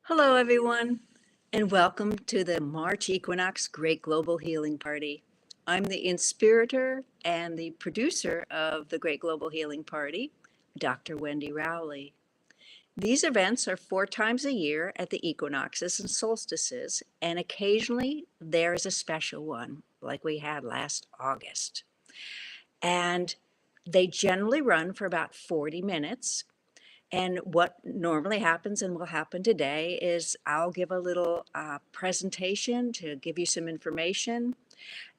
Hello, everyone, and welcome to the March Equinox Great Global Healing Party. I'm the inspirator and the producer of the Great Global Healing Party, Dr. Wendy Rowley. These events are 4 times a year at the equinoxes and solstices, and occasionally there is a special one, like we had last August. And they generally run for about 40 minutes. And what normally happens and will happen today is I'll give a little presentation to give you some information.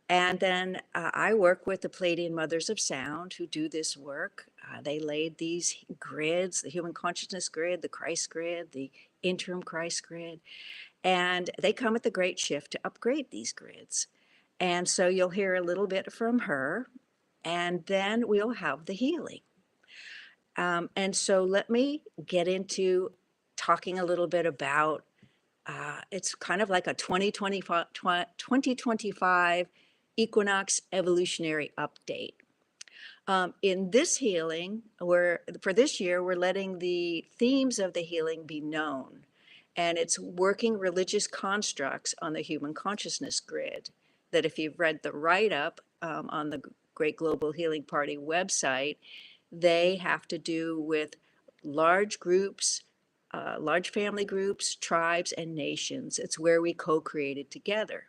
And then I work with the Palladian Mothers of Sound who do this work. They laid these grids, the human consciousness grid, the Christ grid, the interim Christ grid, and they come at the great shift to upgrade these grids. And so you'll hear a little bit from her, and then we'll have the healing. And so let me get into talking a little bit about, it's kind of like a 2025 Equinox evolutionary update. In this healing, for this year, we're letting the themes of the healing be known. And it's working religious constructs on the human consciousness grid. That if you've read the write-up on the Great Global Healing Party website, they have to do with large groups, large family groups, tribes, and nations. It's where we co-created together.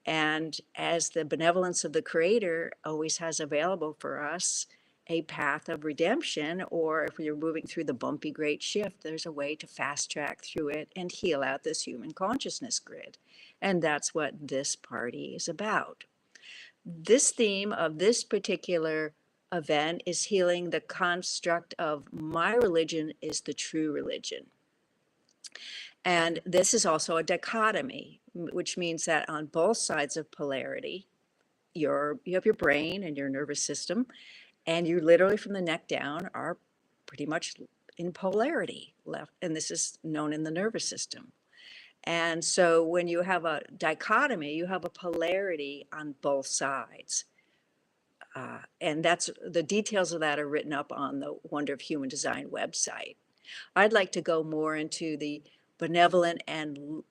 And as the benevolence of the Creator always has available for us a path of redemption, or if you're moving through the bumpy great shift, there's a way to fast track through it and heal out this human consciousness grid. And that's what this party is about. This theme of this particular event is healing the construct of my religion is the true religion. And this is also a dichotomy, which means that on both sides of polarity, you have your brain and your nervous system, and you literally from the neck down are pretty much in polarity left. And this is known in the nervous system. And so when you have a dichotomy, you have a polarity on both sides. And that's the details of that are written up on the Wonder of Human Design website. I'd like to go more into the benevolent and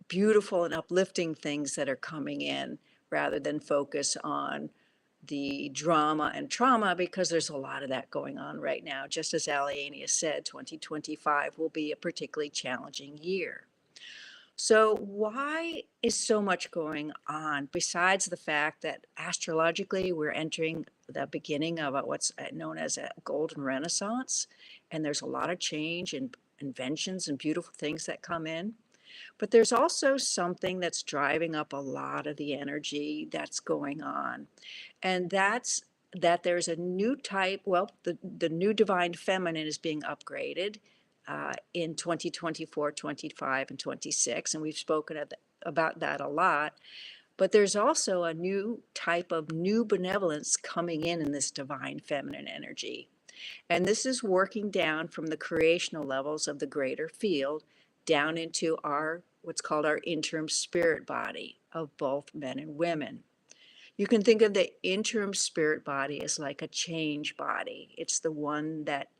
beautiful and uplifting things that are coming in rather than focus on the drama and trauma, because there's a lot of that going on right now. Just as Aliania said, 2025 will be a particularly challenging year. So why is so much going on besides the fact that astrologically we're entering the beginning of what's known as a golden renaissance, and there's a lot of change and inventions and beautiful things that come in. But there's also something that's driving up a lot of the energy that's going on. And that's that there's a new type, well, the new divine feminine is being upgraded in 2024, 25, and 26. And we've spoken about that a lot. But there's also a new type of new benevolence coming in this divine feminine energy. And this is working down from the creational levels of the greater field down into what's called our interim spirit body of both men and women. You can think of the interim spirit body as like a change body. It's the one that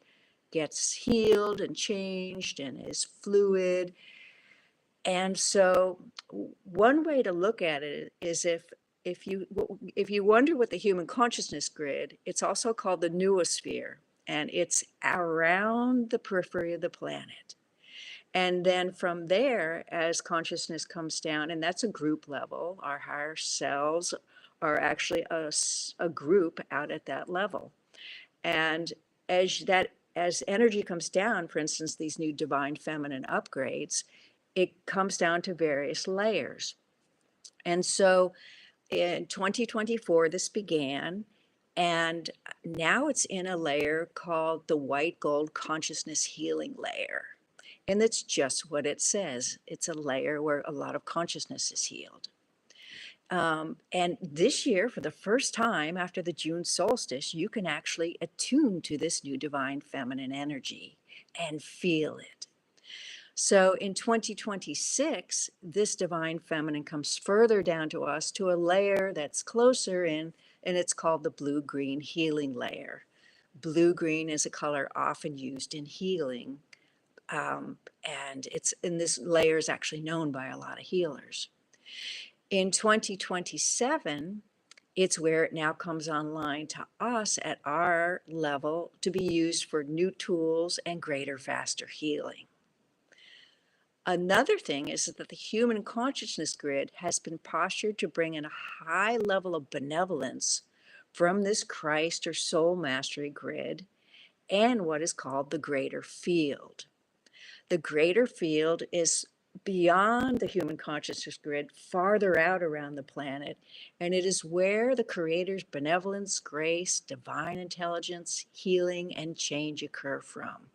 gets healed and changed and is fluid. And so one way to look at it is if you wonder what the human consciousness grid, it's also called the noosphere, and it's around the periphery of the planet. And then from there, as consciousness comes down, and that's a group level, our higher selves are actually a group out at that level. And as energy comes down, for instance, these new divine feminine upgrades, it comes down to various layers. And so in 2024, this began, and now it's in a layer called the white gold consciousness healing layer. And that's just what it says. It's a layer where a lot of consciousness is healed. And this year, for the first time after the June solstice, you can actually attune to this new divine feminine energy and feel it. So in 2026, this divine feminine comes further down to us to a layer that's closer in, and it's called the blue-green healing layer. Blue-green is a color often used in healing And this layer is actually known by a lot of healers. In 2027, it's where it now comes online to us at our level to be used for new tools and greater, faster healing. Another thing is that the human consciousness grid has been postured to bring in a high level of benevolence from this Christ or soul mastery grid and what is called the greater field. The greater field is beyond the human consciousness grid, farther out around the planet, and it is where the Creator's benevolence, grace, divine intelligence, healing, and change occur from.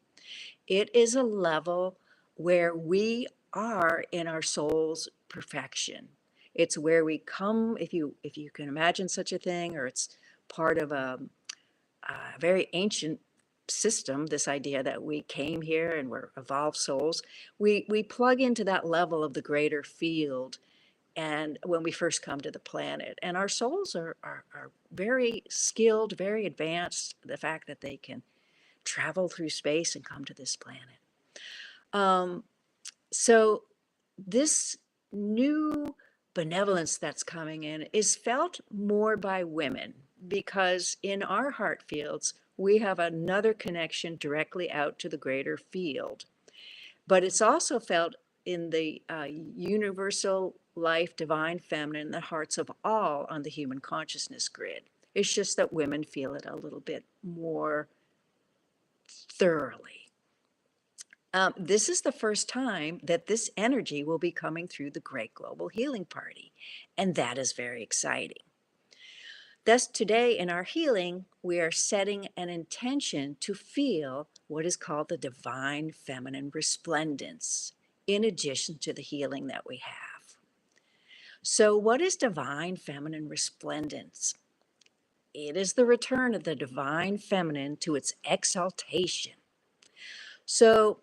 It is a level where we are in our soul's perfection. It's where we come, if you can imagine such a thing, or it's part of a very ancient system, this idea that we came here and we're evolved souls. We plug into that level of the greater field, and when we first come to the planet, and our souls are very skilled, very advanced, the fact that they can travel through space and come to this planet. So this new benevolence that's coming in is felt more by women, because in our heart fields, we have another connection directly out to the greater field. But it's also felt in the universal life, divine feminine, in the hearts of all on the human consciousness grid. It's just that women feel it a little bit more thoroughly. This is the first time that this energy will be coming through the Great Global Healing Party, and that is very exciting. Thus, today in our healing, we are setting an intention to feel what is called the divine feminine resplendence, in addition to the healing that we have. So, what is divine feminine resplendence? It is the return of the divine feminine to its exaltation. So,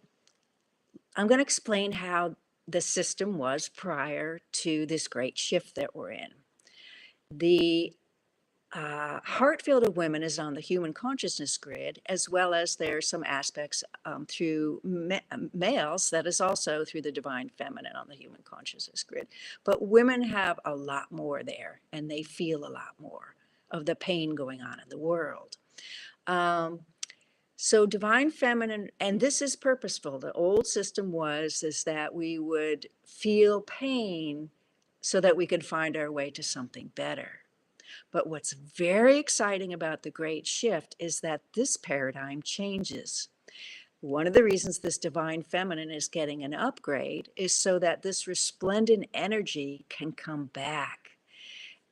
I'm going to explain how the system was prior to this great shift that we're in. The heart field of women is on the human consciousness grid, as well as there's some aspects through males that is also through the divine feminine on the human consciousness grid. But women have a lot more there, and they feel a lot more of the pain going on in the world. So divine feminine, and this is purposeful. The old system is that we would feel pain so that we could find our way to something better. But what's very exciting about the great shift is that this paradigm changes. One of the reasons this divine feminine is getting an upgrade is so that this resplendent energy can come back.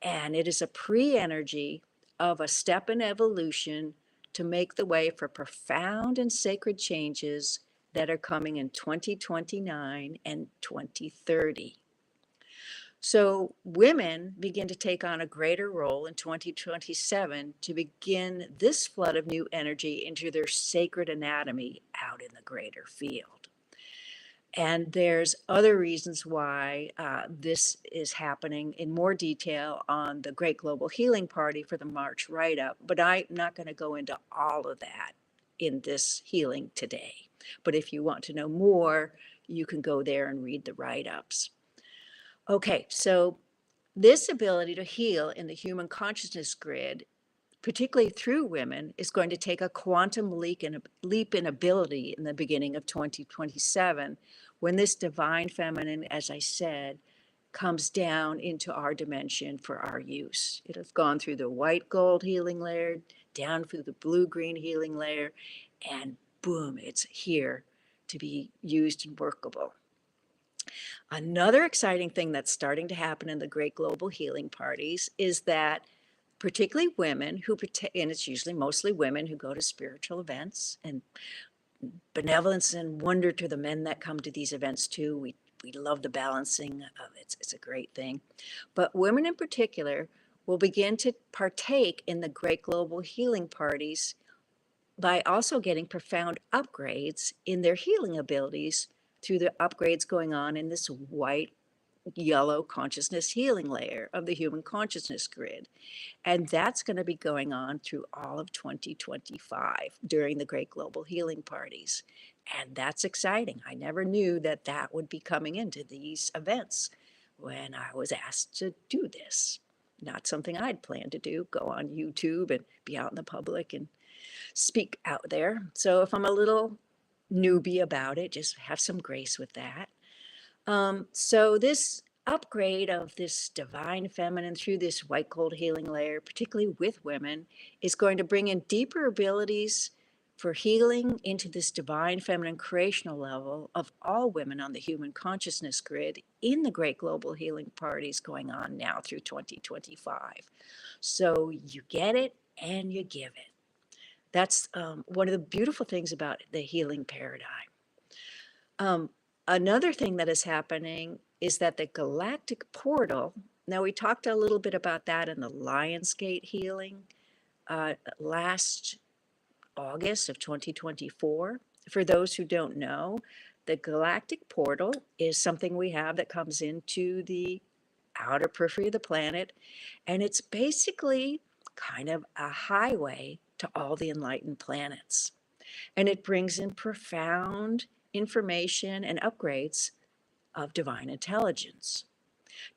And it is a pre-energy of a step in evolution to make the way for profound and sacred changes that are coming in 2029 and 2030. So women begin to take on a greater role in 2027 to begin this flood of new energy into their sacred anatomy out in the greater field. And there's other reasons why this is happening in more detail on the Great Global Healing Party for the March write-up, but I'm not going to go into all of that in this healing today. But if you want to know more, you can go there and read the write-ups. Okay, so this ability to heal in the human consciousness grid, particularly through women, is going to take a quantum leap in ability in the beginning of 2027, when this divine feminine, as I said, comes down into our dimension for our use. It has gone through the white gold healing layer, down through the blue-green healing layer, and boom, it's here to be used and workable. Another exciting thing that's starting to happen in the Great Global Healing Parties is that particularly women who, and it's usually mostly women who go to spiritual events, and benevolence and wonder to the men that come to these events too. We love the balancing of it. It's a great thing. But women in particular will begin to partake in the Great Global Healing Parties by also getting profound upgrades in their healing abilities through the upgrades going on in this white yellow consciousness healing layer of the human consciousness grid. And that's going to be going on through all of 2025 during the Great Global Healing Parties. And that's exciting. I never knew that that would be coming into these events when I was asked to do this. Not something I'd planned to do, go on YouTube and be out in the public and speak out there. So if I'm a little newbie about it, just have some grace with that. So this upgrade of this divine feminine through this white gold healing layer, particularly with women, is going to bring in deeper abilities for healing into this divine feminine creational level of all women on the human consciousness grid in the great global healing parties going on now through 2025. So you get it and you give it. That's one of the beautiful things about the healing paradigm. Another thing that is happening is that the galactic portal, now we talked a little bit about that in the Lionsgate healing last August of 2024. For those who don't know, the galactic portal is something we have that comes into the outer periphery of the planet, and it's basically kind of a highway to all the enlightened planets. And it brings in profound information and upgrades of divine intelligence.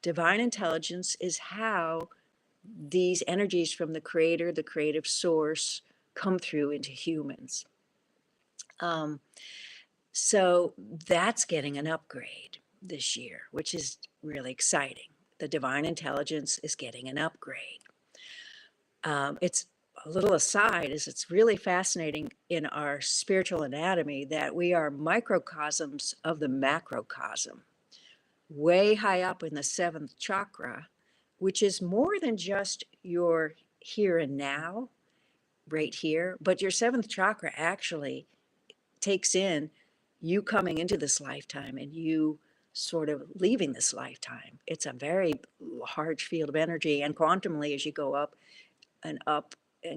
Divine intelligence is how these energies from the creator, the creative source, come through into humans. So that's getting an upgrade this year, which is really exciting. The divine intelligence is getting an upgrade. It's a little aside is it's really fascinating in our spiritual anatomy that we are microcosms of the macrocosm, way high up in the seventh chakra, which is more than just your here and now, right here, but your seventh chakra actually takes in you coming into this lifetime and you sort of leaving this lifetime. It's a very large field of energy, and quantumly, as you go up and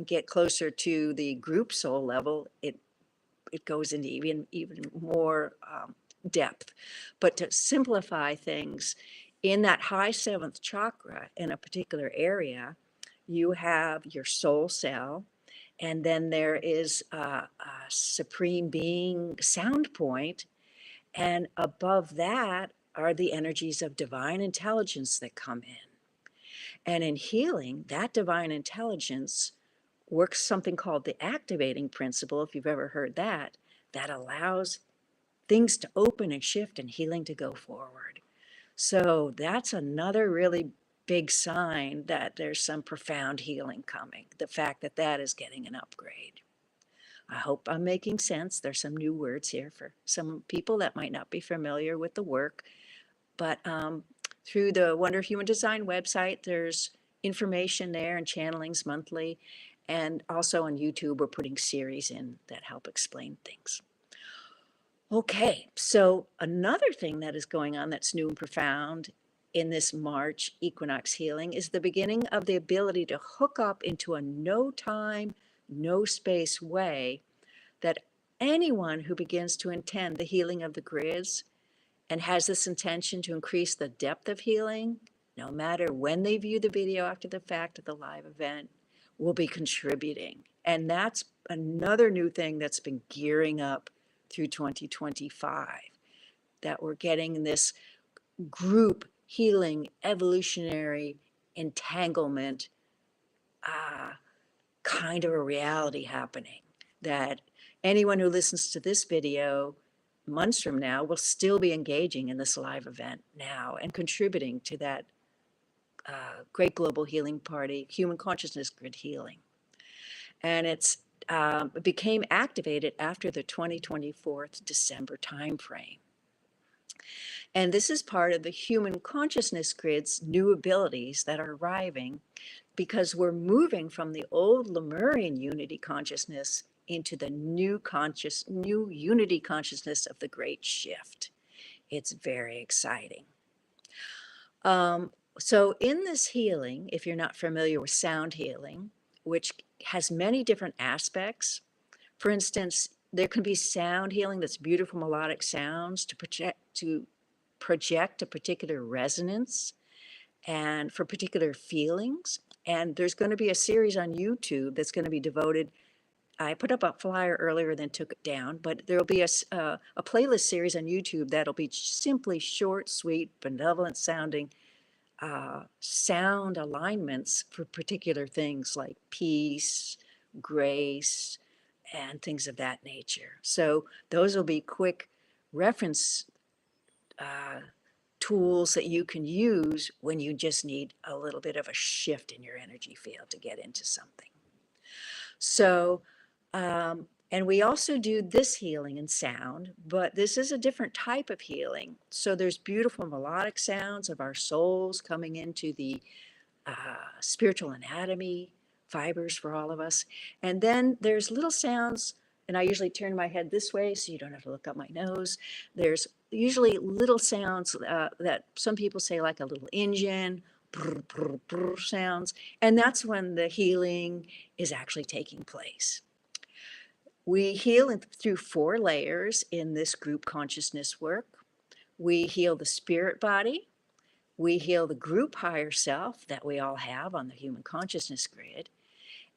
get closer to the group soul level, it goes into even more depth. But to simplify things, in that high seventh chakra in a particular area, you have your soul cell, and then there is a supreme being sound point, and above that are the energies of divine intelligence that come in. And in healing, that divine intelligence works something called the activating principle, if you've ever heard that, that allows things to open and shift and healing to go forward. So that's another really big sign that there's some profound healing coming, the fact that that is getting an upgrade. I hope I'm making sense. There's some new words here for some people that might not be familiar with the work, but through the Wonder Human Design website, there's information there and channelings monthly. And also on YouTube, we're putting series in that help explain things. Okay, so another thing that is going on that's new and profound in this March equinox healing is the beginning of the ability to hook up into a no time, no space way that anyone who begins to intend the healing of the grids and has this intention to increase the depth of healing, no matter when they view the video after the fact of the live event, will be contributing. And that's another new thing that's been gearing up through 2025, that we're getting this group healing, evolutionary entanglement kind of a reality happening, that anyone who listens to this video months from now will still be engaging in this live event now and contributing to that great global healing party, human consciousness grid healing. And it became activated after the 2024 December timeframe. And this is part of the human consciousness grid's new abilities that are arriving, because we're moving from the old Lemurian unity consciousness into the new unity consciousness of the great shift. It's very exciting. So in this healing, if you're not familiar with sound healing, which has many different aspects, for instance, there can be sound healing that's beautiful melodic sounds to project a particular resonance and for particular feelings. And there's going to be a series on YouTube that's going to be devoted. I put up a flyer earlier, then took it down, but there'll be a playlist series on YouTube that'll be simply short, sweet, benevolent sounding sound alignments for particular things like peace, grace, and things of that nature. So those will be quick reference tools that you can use when you just need a little bit of a shift in your energy field to get into something. So, and we also do this healing in sound, but this is a different type of healing. So there's beautiful melodic sounds of our souls coming into the spiritual anatomy, fibers for all of us. And then there's little sounds, and I usually turn my head this way so you don't have to look up my nose. There's usually little sounds that some people say like a little engine, brr, brr, brr sounds, and that's when the healing is actually taking place. We heal through 4 layers in this group consciousness work. We heal the spirit body, we heal the group higher self that we all have on the human consciousness grid,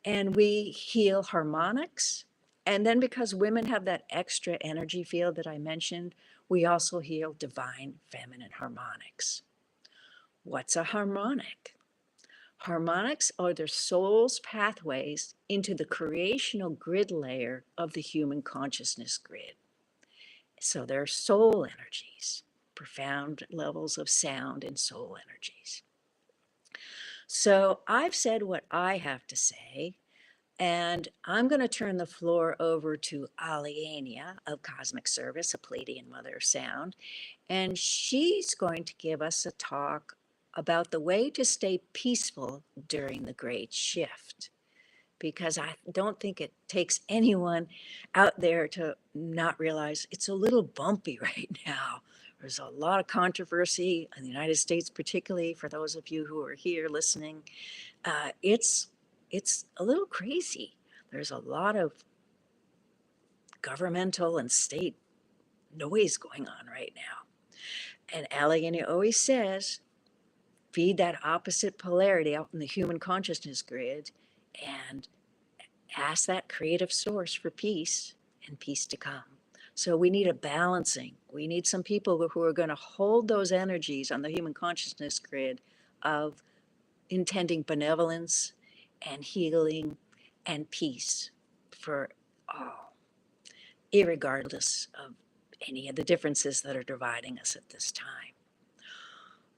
and we heal harmonics. And then because women have that extra energy field that I mentioned, we also heal divine feminine harmonics. What's a harmonic? Harmonics are the soul's pathways into the creational grid layer of the human consciousness grid. So they're soul energies, profound levels of sound and soul energies. So I've said what I have to say, and I'm going to turn the floor over to Aliania of Cosmic Service, a Pleiadian Mother of Sound, and she's going to give us a talk about the way to stay peaceful during the great shift. Because I don't think it takes anyone out there to not realize it's a little bumpy right now. There's a lot of controversy in the United States, particularly for those of you who are here listening. It's a little crazy. There's a lot of governmental and state noise going on right now. And Allegheny always says, feed that opposite polarity out in the human consciousness grid and ask that creative source for peace and peace to come. So we need a balancing. We need some people who are going to hold those energies on the human consciousness grid of intending benevolence and healing and peace for all, irregardless of any of the differences that are dividing us at this time.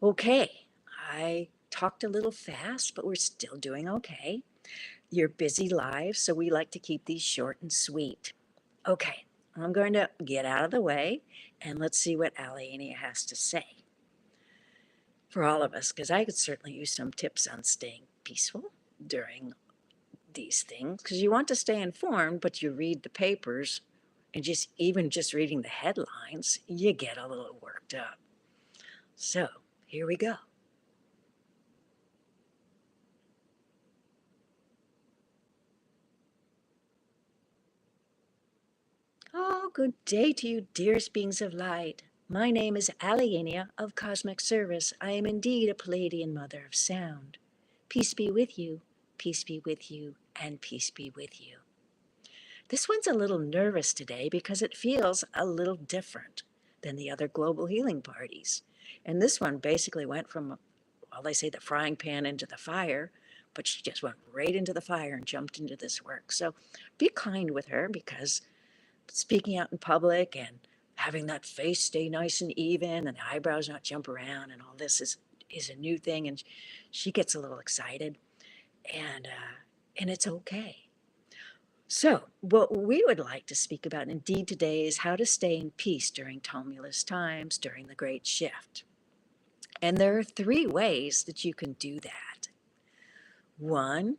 Okay, I talked a little fast, but we're still doing okay. Your busy lives, so we like to keep these short and sweet. Okay, I'm going to get out of the way and let's see what Aliania has to say for all of us, because I could certainly use some tips on staying peaceful during these things, because you want to stay informed, but you read the papers and even just reading the headlines, you get a little worked up. So here we go. Oh, good day to you, dearest beings of light. My name is Aliania of Cosmic Service. I am indeed a Pleiadian Mother of Sound. Peace be with you, peace be with you, and peace be with you. This one's a little nervous today because it feels a little different than the other global healing parties. And this one basically went from, well, they say the frying pan into the fire, but she just went right into the fire and jumped into this work. So be kind with her, because speaking out in public and having that face stay nice and even and the eyebrows not jump around and all this is a new thing, and she gets a little excited, and it's okay. So what we would like to speak about indeed today is how to stay in peace during tumultuous times during the great shift. And there are 3 ways that you can do that. One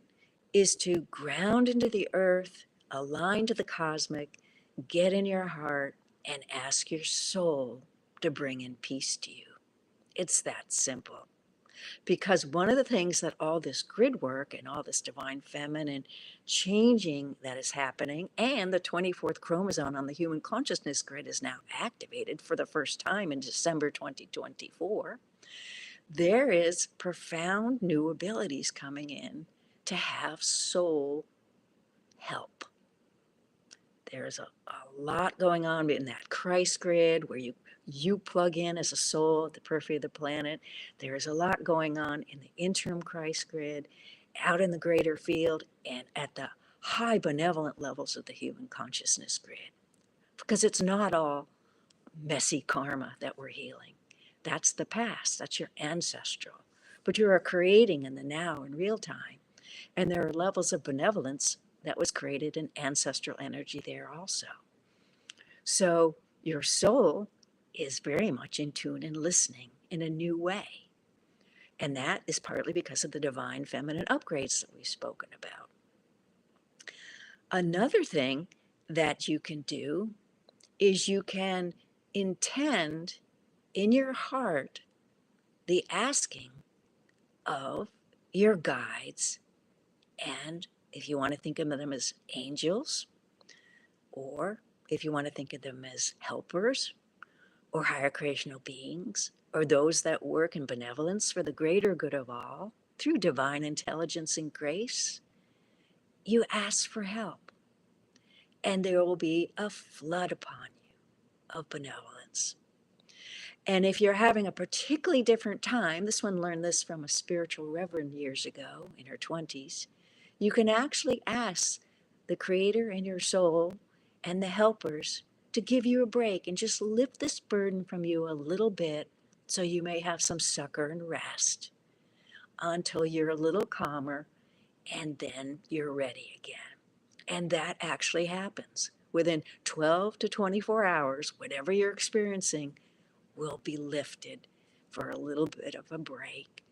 is to ground into the earth, align to the cosmic, get in your heart, and ask your soul to bring in peace to you. It's that simple. Because one of the things that all this grid work and all this divine feminine changing that is happening, and the 24th chromosome on the human consciousness grid is now activated for the first time in December 2024, there is profound new abilities coming in to have soul help. There's a lot going on in that Christ grid where you plug in as a soul at the periphery of the planet. There's a lot going on in the interim Christ grid, out in the greater field, and at the high benevolent levels of the human consciousness grid. Because it's not all messy karma that we're healing. That's the past, that's your ancestral. But you are creating in the now in real time. And there are levels of benevolence that was created in ancestral energy there also. So your soul is very much in tune and listening in a new way. And that is partly because of the divine feminine upgrades that we've spoken about. Another thing that you can do is you can intend in your heart the asking of your guides, and if you want to think of them as angels, or if you want to think of them as helpers or higher creational beings, or those that work in benevolence for the greater good of all through divine intelligence and grace, you ask for help, and there will be a flood upon you of benevolence. And if you're having a particularly different time, this one learned this from a spiritual reverend years ago in her 20s, you can actually ask the Creator and your soul and the helpers to give you a break and just lift this burden from you a little bit so you may have some succor and rest until you're a little calmer, and then you're ready again. And that actually happens. Within 12 to 24 hours, whatever you're experiencing will be lifted for a little bit of a break,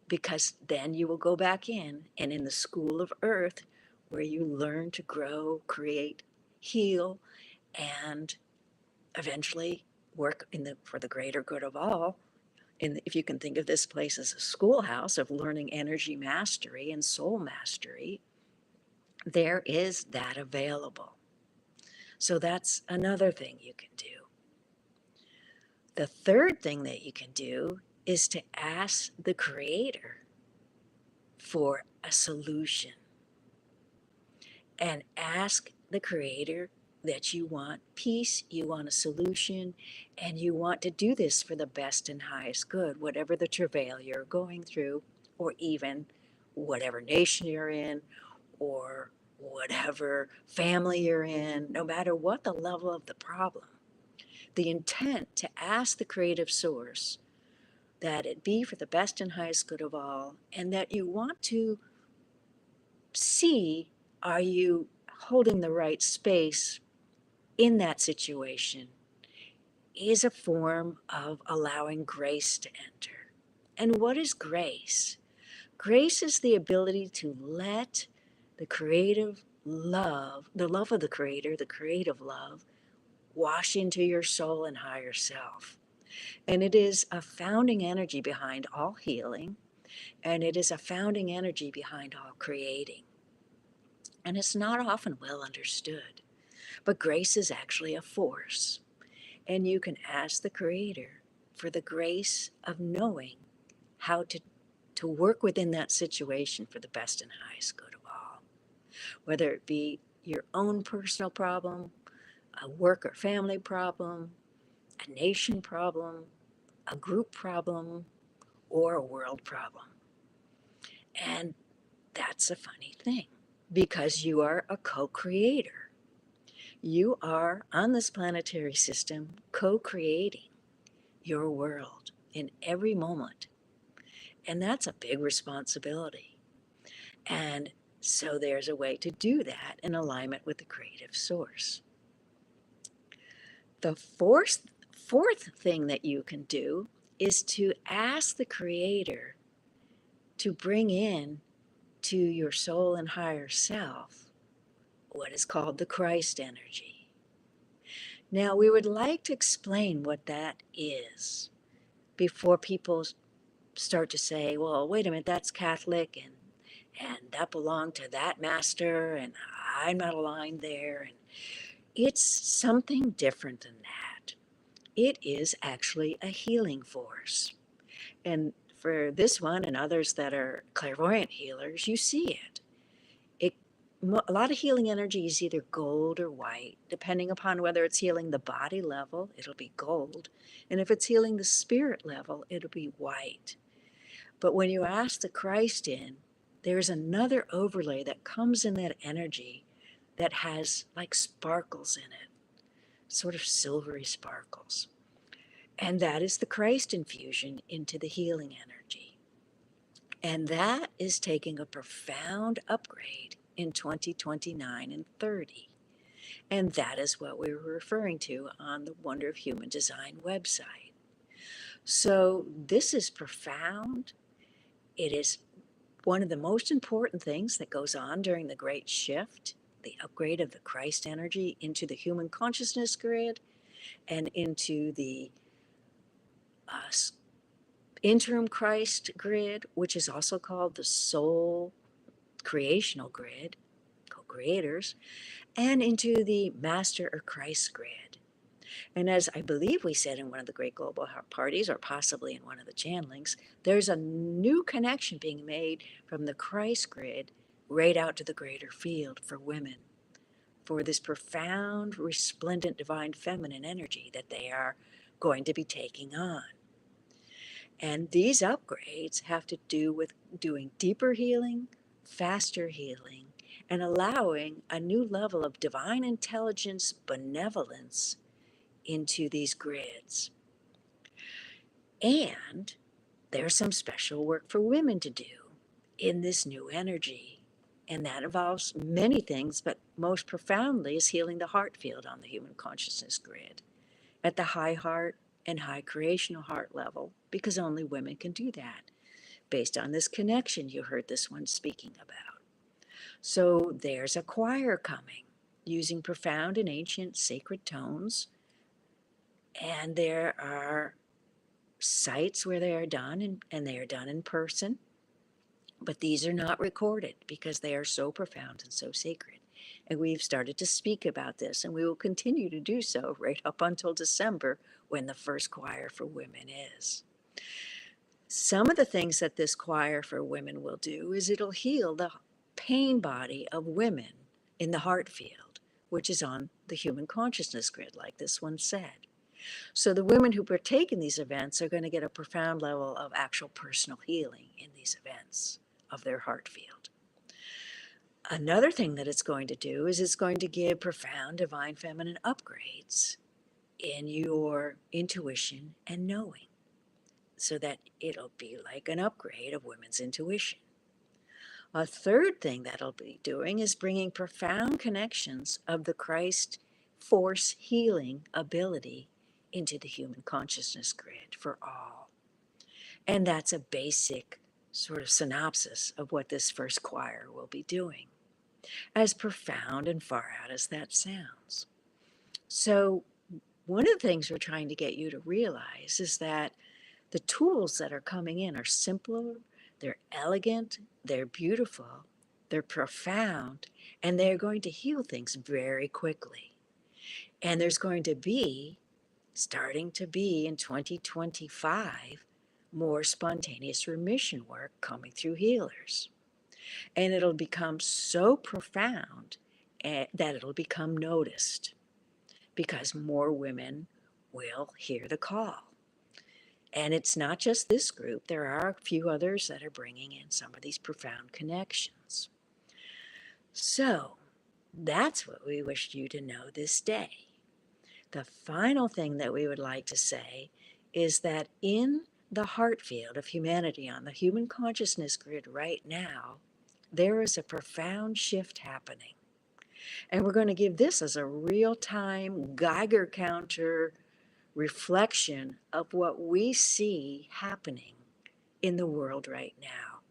because then you will go back in, and in the school of earth where you learn to grow, create, heal, and eventually work for the greater good of all. And if you can think of this place as a schoolhouse of learning energy mastery and soul mastery, there is that available. So that's another thing you can do. The third thing that you can do is to ask the Creator for a solution, and ask the Creator that you want peace, you want a solution, and you want to do this for the best and highest good, whatever the travail you're going through, or even whatever nation you're in, or whatever family you're in, no matter what the level of the problem. The intent to ask the creative source that it be for the best and highest good of all, and that you want to see, are you holding the right space in that situation, is a form of allowing grace to enter. And what is grace? Grace is the ability to let the creative love, the love of the Creator, the creative love, wash into your soul and higher self. And it is a founding energy behind all healing, and it is a founding energy behind all creating. And it's not often well understood, but grace is actually a force. And you can ask the Creator for the grace of knowing how to work within that situation for the best and highest good of all. Whether it be your own personal problem, a work or family problem, a nation problem, a group problem, or a world problem. And that's a funny thing, because you are a co-creator. You are on this planetary system co-creating your world in every moment. And that's a big responsibility. And so there's a way to do that in alignment with the creative source. The fourth thing that you can do is to ask the Creator to bring in to your soul and higher self what is called the Christ energy. Now, we would like to explain what that is before people start to say, well, wait a minute, that's Catholic and that belonged to that master and I'm not aligned there. And it's something different than that. It is actually a healing force. And for this one and others that are clairvoyant healers, you see it. It a lot of healing energy is either gold or white, depending upon whether it's healing the body level, it'll be gold. And if it's healing the spirit level, it'll be white. But when you ask the Christ in, there's another overlay that comes in that energy that has like sparkles in it, sort of silvery sparkles. And that is the Christ infusion into the healing energy. And that is taking a profound upgrade in 2029 and 30. And that is what we were referring to on the Wonder of Human Design website. So this is profound. It is one of the most important things that goes on during the Great Shift, the upgrade of the Christ energy into the human consciousness grid and into the interim Christ grid, which is also called the soul creational grid, co-creators, and into the master or Christ grid. And as I believe we said in one of the great global parties, or possibly in one of the channelings, there's a new connection being made from the Christ grid right out to the greater field for women, for this profound, resplendent, divine feminine energy that they are going to be taking on. And these upgrades have to do with doing deeper healing, faster healing, and allowing a new level of divine intelligence, benevolence into these grids. And there's some special work for women to do in this new energy. And that involves many things, but most profoundly is healing the heart field on the human consciousness grid at the high heart and high creational heart level, because only women can do that based on this connection you heard this one speaking about. So there's a choir coming using profound and ancient sacred tones, and there are sites where they are done, and they are done in person, but these are not recorded because they are so profound and so sacred. And we've started to speak about this, and we will continue to do so right up until December when the first choir for women is. Some of the things that this choir for women will do is it'll heal the pain body of women in the heart field, which is on the human consciousness grid, like this one said. So the women who partake in these events are going to get a profound level of actual personal healing in these events of their heart field. Another thing that it's going to do is it's going to give profound divine feminine upgrades in your intuition and knowing, so that it'll be like an upgrade of women's intuition. A third thing that it'll be doing is bringing profound connections of the Christ force healing ability into the human consciousness grid for all. And that's a basic sort of synopsis of what this first choir will be doing, as profound and far out as that sounds. So one of the things we're trying to get you to realize is that the tools that are coming in are simpler, they're elegant, they're beautiful, they're profound, and they're going to heal things very quickly. And there's going to be, starting to be in 2025, more spontaneous remission work coming through healers. And it'll become so profound that it'll become noticed, because more women will hear the call. And it's not just this group. There are a few others that are bringing in some of these profound connections. So that's what we wish you to know this day. The final thing that we would like to say is that in the heart field of humanity on the human consciousness grid right now, there is a profound shift happening. And we're going to give this as a real-time Geiger counter reflection of what we see happening in the world right now.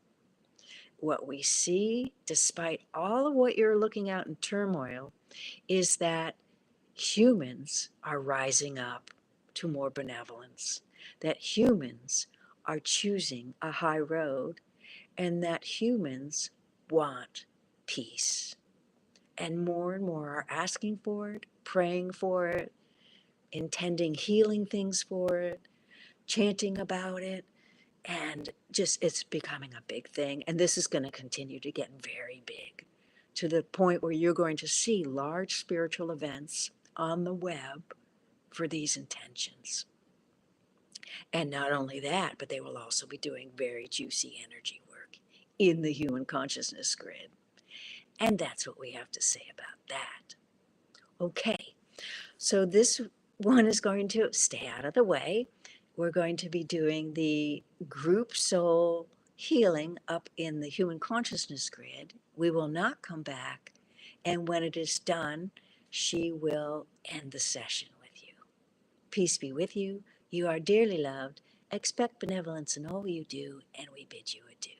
What we see, despite all of what you're looking at in turmoil, is that humans are rising up to more benevolence, that humans are choosing a high road and that humans want peace. And more are asking for it, praying for it, intending healing things for it, chanting about it, and just it's becoming a big thing. And this is going to continue to get very big to the point where you're going to see large spiritual events on the web for these intentions. And not only that, but they will also be doing very juicy energy work in the human consciousness grid. And that's what we have to say about that. Okay, so this one is going to stay out of the way. We're going to be doing the group soul healing up in the human consciousness grid. We will not come back. And when it is done, she will end the session with you. Peace be with you. You are dearly loved. Expect benevolence in all you do, and we bid you adieu.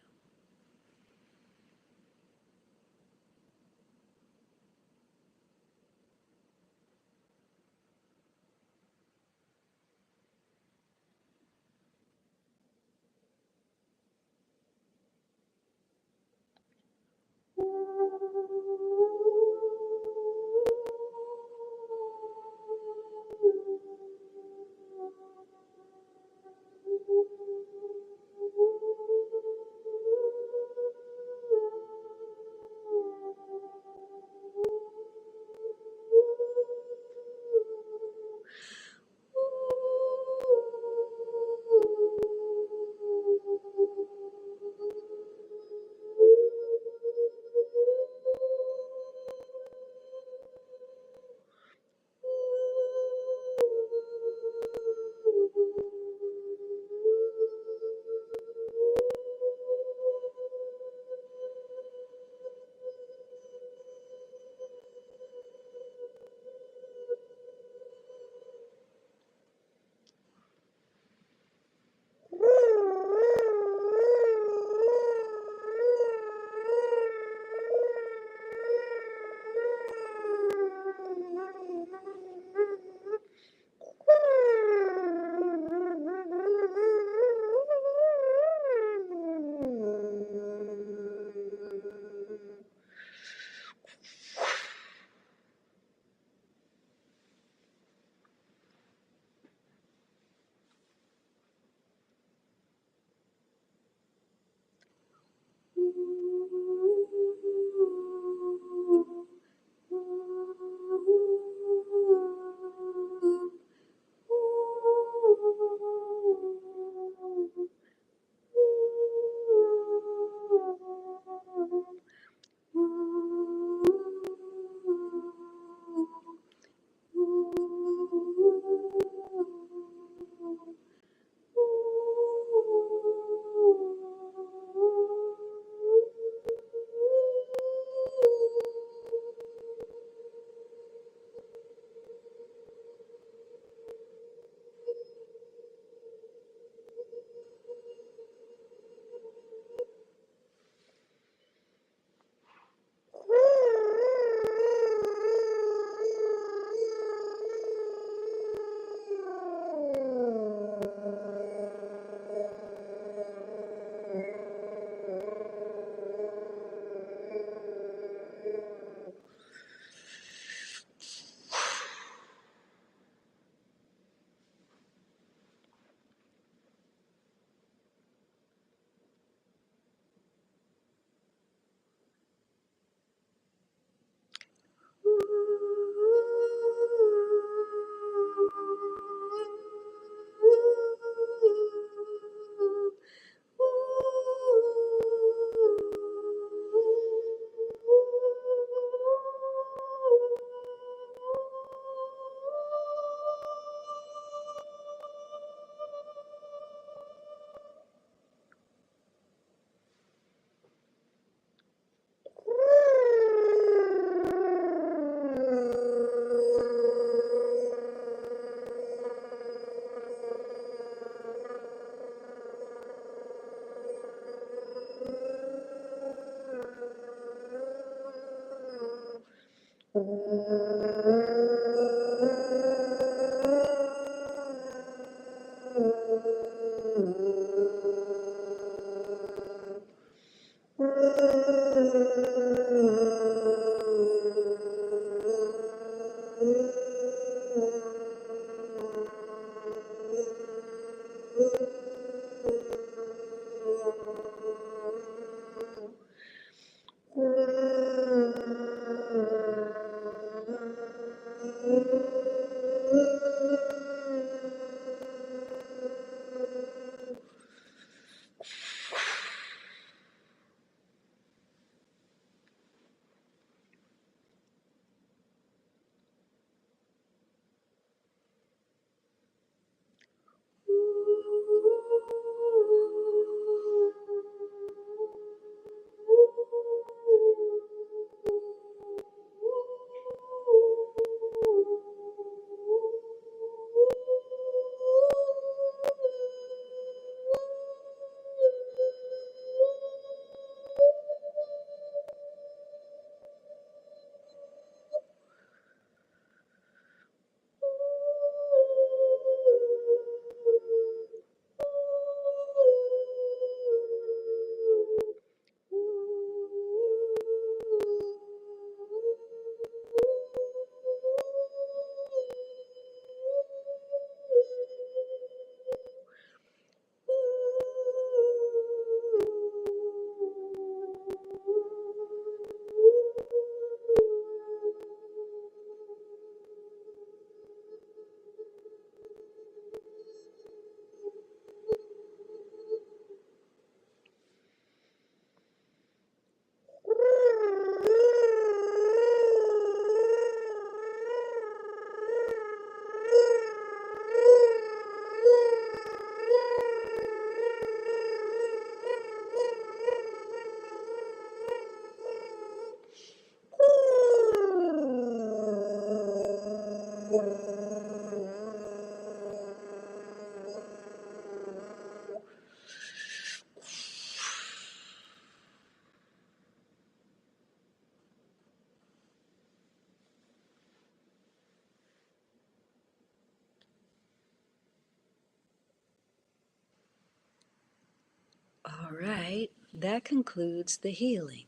All right, that concludes the healing.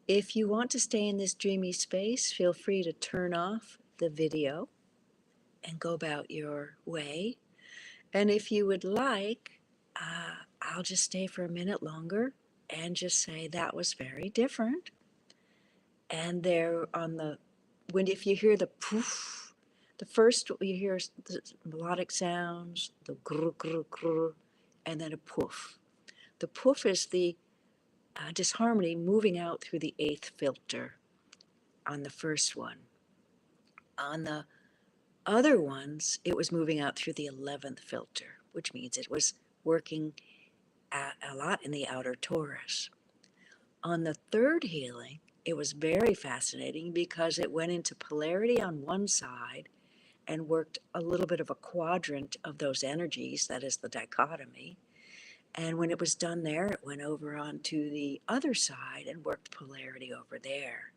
If you want to stay in this dreamy space, feel free to turn off the video and go about your way. And if you would like, I'll just stay for a minute longer and just say that was very different. And there on the, when if you hear the poof, the first you hear the melodic sounds, the grr, grr, grr, and then a poof. The poof is the disharmony moving out through the eighth filter on the first one. On the other ones, it was moving out through the 11th filter, which means it was working a lot in the outer torus. On the third healing, it was very fascinating because it went into polarity on one side and worked a little bit of a quadrant of those energies, that is the dichotomy. And when it was done there, it went over onto the other side and worked polarity over there.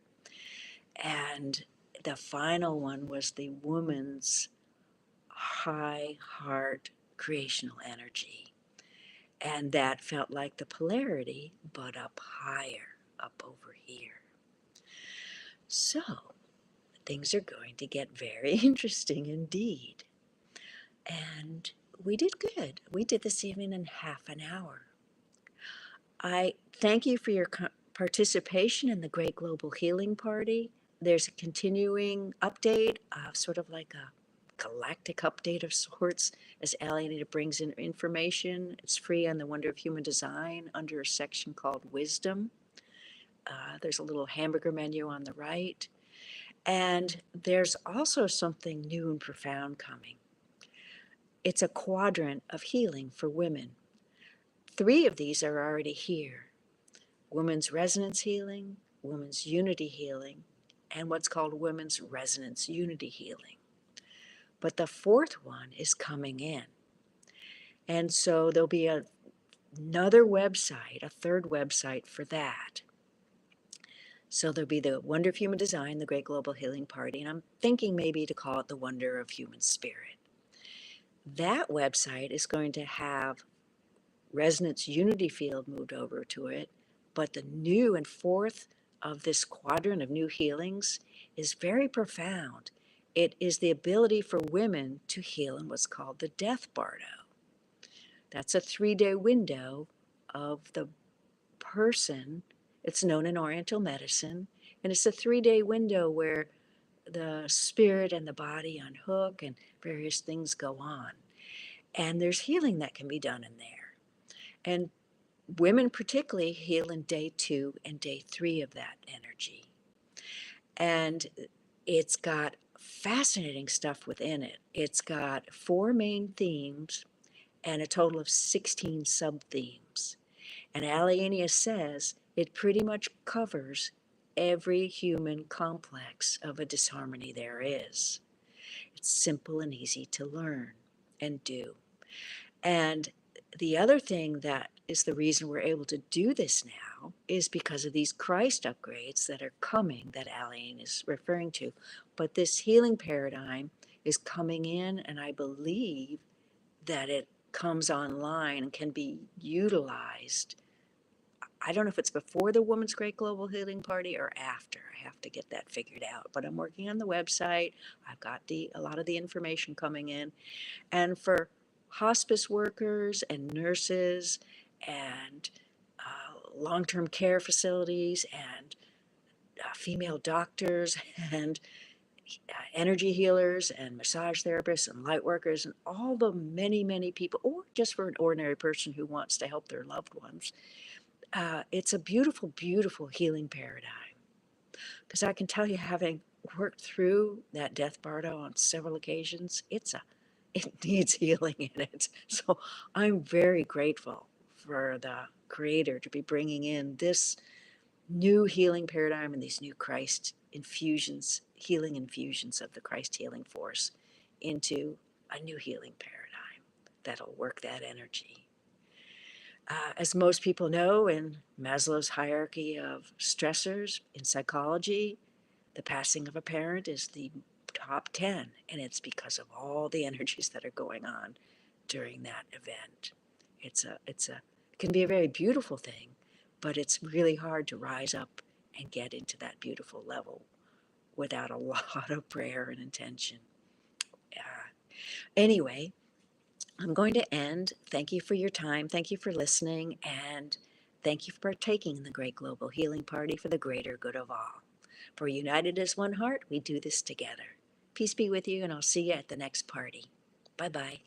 And the final one was the woman's high heart creational energy. And that felt like the polarity, but up higher, up over here. So things are going to get very interesting indeed. And we did good. We did this evening in half an hour. I thank you for your participation in the Great Global Healing Party. There's a continuing update, sort of like a galactic update of sorts, as Alienita brings in information. It's free on the Wonder of Human Design under a section called Wisdom. There's a little hamburger menu on the right. And there's also something new and profound coming. It's a quadrant of healing for women. 3 of these are already here: women's resonance healing, women's unity healing, and what's called women's resonance unity healing. But the 4th one is coming in. And so there'll be another website, a 3rd website for that. So there'll be the Wonder of Human Design, the Great Global Healing Party, and I'm thinking maybe to call it the Wonder of Human Spirit. That website is going to have resonance unity field moved over to it, but the new and 4th of this quadrant of new healings is very profound. It is the ability for women to heal in what's called the death bardo. That's a 3-day window of the person. It's known in Oriental medicine, and it's a 3-day window where the spirit and the body unhook and various things go on. And there's healing that can be done in there. And women particularly heal in day 2 and day 3 of that energy. And it's got fascinating stuff within it. It's got 4 main themes and a total of 16 sub-themes. And Alienia says it pretty much covers every human complex of a disharmony there is. It's simple and easy to learn and do. And the other thing that is the reason we're able to do this now is because of these Christ upgrades that are coming that Aliene is referring to. But this healing paradigm is coming in, and I believe that it comes online and can be utilized. I don't know if it's before the Women's Great Global Healing Party or after. I have to get that figured out. But I'm working on the website. I've got a lot of the information coming in. And for hospice workers and nurses and long-term care facilities and female doctors and energy healers and massage therapists and light workers and all the many, many people, or just for an ordinary person who wants to help their loved ones. It's a beautiful, beautiful healing paradigm. Because I can tell you, having worked through that death bardo on several occasions, it needs healing in it. So I'm very grateful for the Creator to be bringing in this new healing paradigm and these new Christ infusions, healing infusions of the Christ healing force into a new healing paradigm that'll work that energy. As most people know, in Maslow's hierarchy of stressors in psychology, the passing of a parent is the top 10, and it's because of all the energies that are going on during that event. It's It can be a very beautiful thing, but it's really hard to rise up and get into that beautiful level without a lot of prayer and intention. Anyway, I'm going to end. Thank you for your time. Thank you for listening. And thank you for partaking in the great global healing party for the greater good of all. For united as one heart, we do this together. Peace be with you, and I'll see you at the next party. Bye-bye.